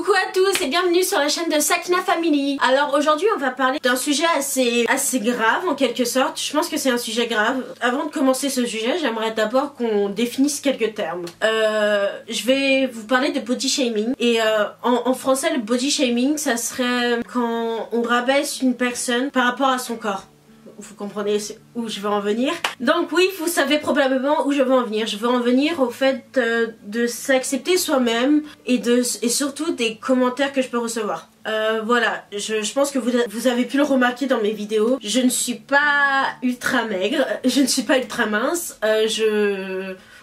Coucou à tous et bienvenue sur la chaîne de Sakina Family. Alors aujourd'hui on va parler d'un sujet assez grave en quelque sorte. Je pense que c'est un sujet grave. Avant de commencer ce sujet, j'aimerais d'abord qu'on définisse quelques termes. Je vais vous parler de body shaming. Et en français le body shaming ça serait quand on rabaisse une personne par rapport à son corps. Vous comprenez où je veux en venir. Donc oui, vous savez probablement où je veux en venir. Je veux en venir au fait de s'accepter soi-même et surtout des commentaires que je peux recevoir. Voilà, je pense que vous avez pu le remarquer dans mes vidéos. Je ne suis pas ultra maigre, je ne suis pas ultra mince.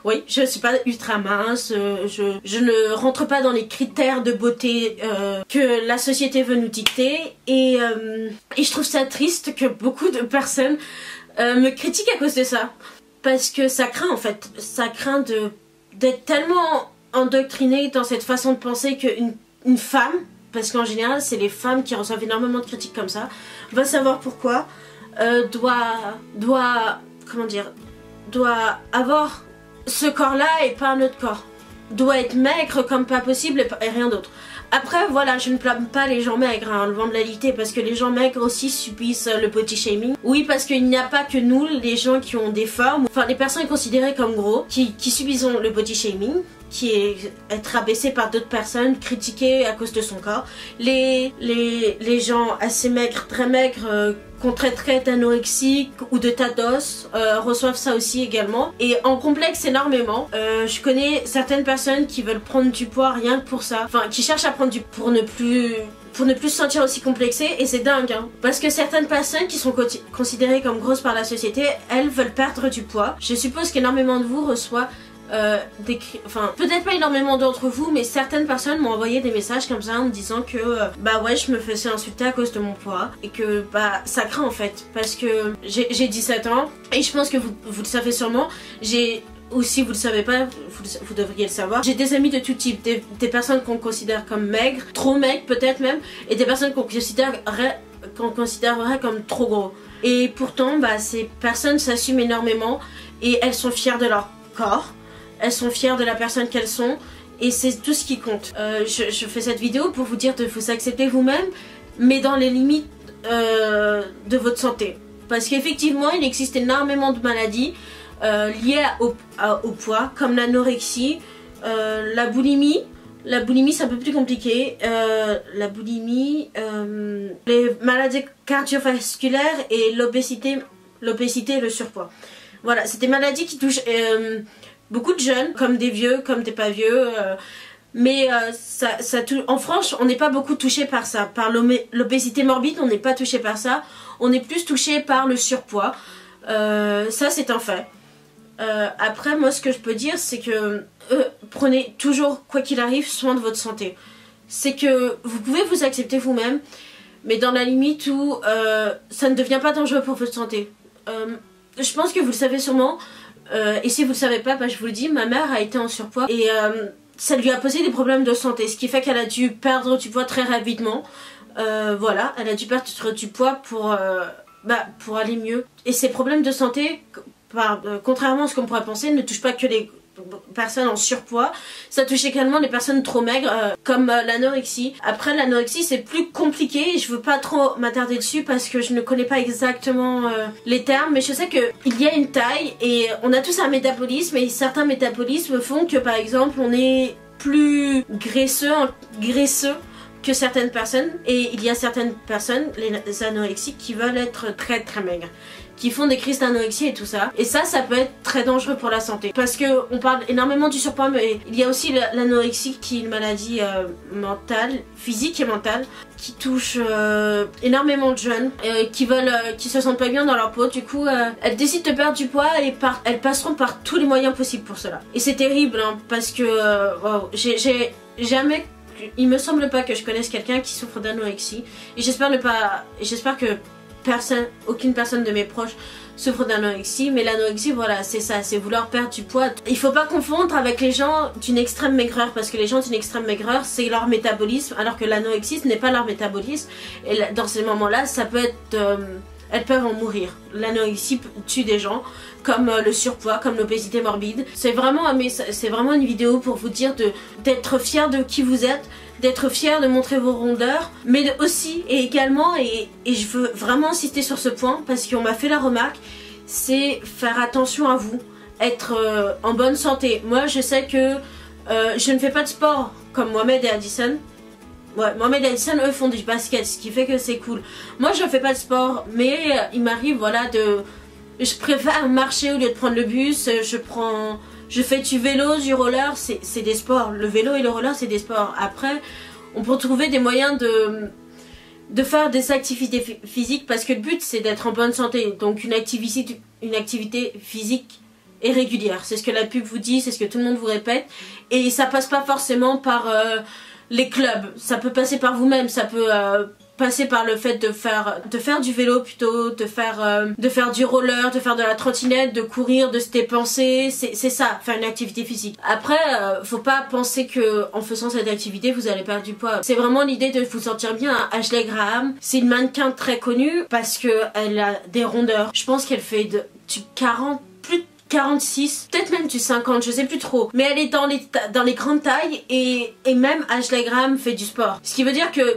Oui, je ne suis pas ultra mince, je ne rentre pas dans les critères de beauté que la société veut nous dicter et je trouve ça triste que beaucoup de personnes me critiquent à cause de ça. Parce que ça craint en fait, ça craint d'être tellement endoctrinée dans cette façon de penser qu'une femme, parce qu'en général c'est les femmes qui reçoivent énormément de critiques comme ça, va savoir pourquoi, doit avoir ce corps-là et pas un autre corps. Doit être maigre comme pas possible et rien d'autre. Après voilà, je ne blâme pas les gens maigres, hein, loin de la réalité, parce que les gens maigres aussi subissent le body shaming. Oui, parce qu'il n'y a pas que nous, les gens qui ont des formes, enfin les personnes considérées comme gros, qui subissent le body shaming, qui est être rabaissé par d'autres personnes, critiqué à cause de son corps. Les gens assez maigres, très maigres, qu'on traiterait d'anorexie ou de tas d'os reçoivent ça aussi également et en complexe énormément. Je connais certaines personnes qui veulent prendre du poids rien que pour ça, enfin qui cherchent à prendre du pour ne plus se sentir aussi complexées et c'est dingue hein. Parce que certaines personnes qui sont considérées comme grosses par la société, elles veulent perdre du poids. Je suppose qu'énormément de vous reçoivent enfin peut-être pas énormément d'entre vous, mais certaines personnes m'ont envoyé des messages comme ça en me disant que bah ouais, je me faisais insulter à cause de mon poids et que bah ça craint en fait, parce que j'ai 17 ans et je pense que vous le savez sûrement, ou si vous le savez pas, vous devriez le savoir, j'ai des amis de tout type, des personnes qu'on considère comme maigres, trop maigres peut-être même, et des personnes qu'on considérerait comme trop gros. Et pourtant bah ces personnes s'assument énormément et elles sont fières de leur corps. Elles sont fières de la personne qu'elles sont et c'est tout ce qui compte. Je fais cette vidéo pour vous dire de vous accepter vous-même, mais dans les limites de votre santé. Parce qu'effectivement, il existe énormément de maladies liées au poids, comme l'anorexie, la boulimie. La boulimie, c'est un peu plus compliqué. La boulimie, les maladies cardiovasculaires et l'obésité et le surpoids. Voilà, c'est des maladies qui touchent beaucoup de jeunes, comme des vieux, comme des pas vieux, mais en France on n'est pas beaucoup touché par ça, par l'obésité morbide, on n'est pas touché par ça, on est plus touché par le surpoids, ça c'est un fait. Après moi ce que je peux dire c'est que prenez toujours, quoi qu'il arrive, soin de votre santé. C'est que vous pouvez vous accepter vous-même, mais dans la limite où ça ne devient pas dangereux pour votre santé. Je pense que vous le savez sûrement, et si vous le savez pas, bah, je vous le dis, ma mère a été en surpoids et ça lui a posé des problèmes de santé, ce qui fait qu'elle a dû perdre du poids très rapidement. Voilà, elle a dû perdre du poids pour aller mieux. Et ces problèmes de santé, contrairement à ce qu'on pourrait penser, ne touchent pas que les personnes en surpoids, ça touche également les personnes trop maigres, comme l'anorexie. Après l'anorexie c'est plus compliqué et je veux pas trop m'attarder dessus parce que je ne connais pas exactement les termes, mais je sais que il y a une taille et on a tous un métabolisme et certains métabolismes font que par exemple on est plus graisseux que certaines personnes, et il y a certaines personnes, les anorexiques, qui veulent être très très maigres, qui font des crises d'anorexie et tout ça, et ça peut être très dangereux pour la santé, parce que on parle énormément du surpoids, mais il y a aussi l'anorexie qui est une maladie mentale, physique et mentale, qui touche énormément de jeunes qui se sentent pas bien dans leur peau. Du coup elles décident de perdre du poids et elles passeront par tous les moyens possibles pour cela, et c'est terrible hein, parce que wow, j'ai jamais, il me semble pas que je connaisse quelqu'un qui souffre d'anorexie, et j'espère que aucune personne de mes proches souffre d'anorexie, mais l'anorexie voilà c'est ça, c'est vouloir perdre du poids. Il faut pas confondre avec les gens d'une extrême maigreur, parce que les gens d'une extrême maigreur c'est leur métabolisme, alors que l'anorexie ce n'est pas leur métabolisme, et dans ces moments là ça peut être elles peuvent en mourir. L'anorexie tue des gens, comme le surpoids, comme l'obésité morbide. C'est vraiment une vidéo pour vous dire d'être fier de qui vous êtes, d'être fier de montrer vos rondeurs, mais aussi et également, et je veux vraiment insister sur ce point parce qu'on m'a fait la remarque, c'est faire attention à vous, être en bonne santé. Moi je sais que je ne fais pas de sport comme Mohamed et Addison. Ouais, Mohamed et Addison, eux, font du basket, ce qui fait que c'est cool. Moi, je fais pas de sport, mais il m'arrive, voilà, je préfère marcher au lieu de prendre le bus. Je fais du vélo, du roller, c'est des sports. Le vélo et le roller, c'est des sports. Après, on peut trouver des moyens de faire des activités physiques, parce que le but, c'est d'être en bonne santé. Donc, une activité physique et régulière. C'est ce que la pub vous dit, c'est ce que tout le monde vous répète. Et ça passe pas forcément par les clubs. Ça peut passer par vous-même, ça peut passer par le fait de faire du vélo plutôt, de faire du roller, de faire de la trottinette, de courir, de se dépenser. C'est ça, faire une activité physique. Après, faut pas penser que en faisant cette activité, vous allez perdre du poids. C'est vraiment l'idée de vous sentir bien. Ashley Graham, c'est une mannequin très connue parce que elle a des rondeurs. Je pense qu'elle fait du 40, plus de 46, peut-être même du 50, je sais plus trop. Mais elle est dans les grandes tailles et même Ashley Graham fait du sport. Ce qui veut dire que,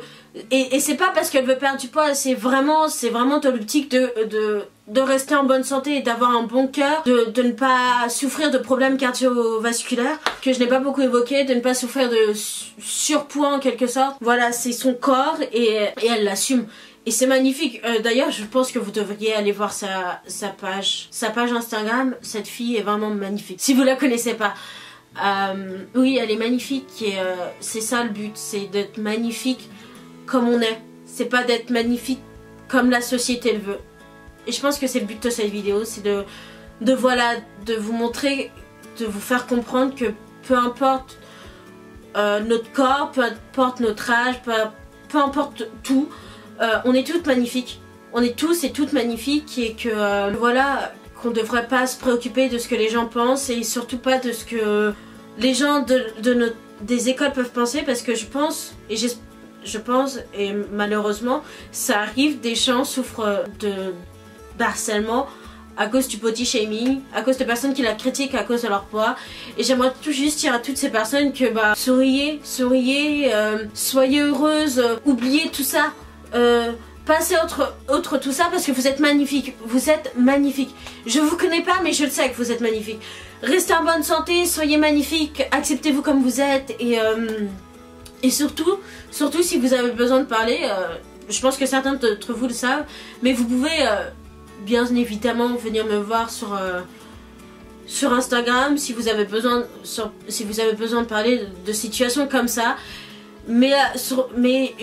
et c'est pas parce qu'elle veut perdre du poids, c'est vraiment dans l'optique de rester en bonne santé et d'avoir un bon cœur, de ne pas souffrir de problèmes cardiovasculaires, que je n'ai pas beaucoup évoqué, de ne pas souffrir de surpoids en quelque sorte. Voilà, c'est son corps et elle l'assume. Et c'est magnifique. D'ailleurs, je pense que vous devriez aller voir sa page Instagram. Cette fille est vraiment magnifique. Si vous la connaissez pas. Oui, elle est magnifique et c'est ça le but. C'est d'être magnifique comme on est. C'est pas d'être magnifique comme la société le veut. Et je pense que c'est le but de cette vidéo. C'est de vous montrer, de vous faire comprendre que peu importe notre corps, peu importe notre âge, peu importe tout, on est toutes magnifiques, on est tous et toutes magnifiques et que voilà, qu'on devrait pas se préoccuper de ce que les gens pensent et surtout pas de ce que les gens des écoles peuvent penser, parce que je pense et malheureusement ça arrive, des gens souffrent de harcèlement à cause du body shaming, à cause de personnes qui la critiquent à cause de leur poids. Et j'aimerais tout juste dire à toutes ces personnes que souriez, soyez heureuses, oubliez tout ça. Passez autre tout ça, parce que vous êtes magnifique. Vous êtes magnifique. Je vous connais pas, mais je le sais que vous êtes magnifique. Restez en bonne santé, soyez magnifique, acceptez-vous comme vous êtes et surtout si vous avez besoin de parler, je pense que certains d'entre vous le savent, mais vous pouvez bien évidemment venir me voir sur Instagram si vous avez besoin de parler de situations comme ça. Mais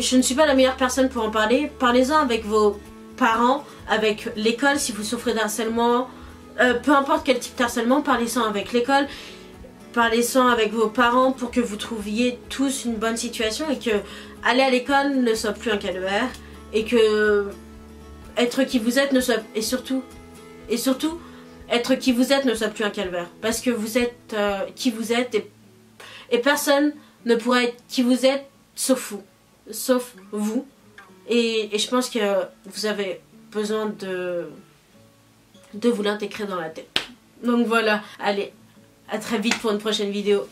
je ne suis pas la meilleure personne pour en parler. Parlez-en avec vos parents, avec l'école si vous souffrez d'harcèlement, peu importe quel type d'harcèlement, parlez-en avec l'école, parlez-en avec vos parents pour que vous trouviez tous une bonne situation et que aller à l'école ne soit plus un calvaire et que être qui vous êtes ne soit, et surtout être qui vous êtes ne soit plus un calvaire, parce que vous êtes qui vous êtes et personne ne pourra être qui vous êtes sauf vous. Et je pense que vous avez besoin de vous l'intégrer dans la tête. Donc voilà, allez, à très vite pour une prochaine vidéo.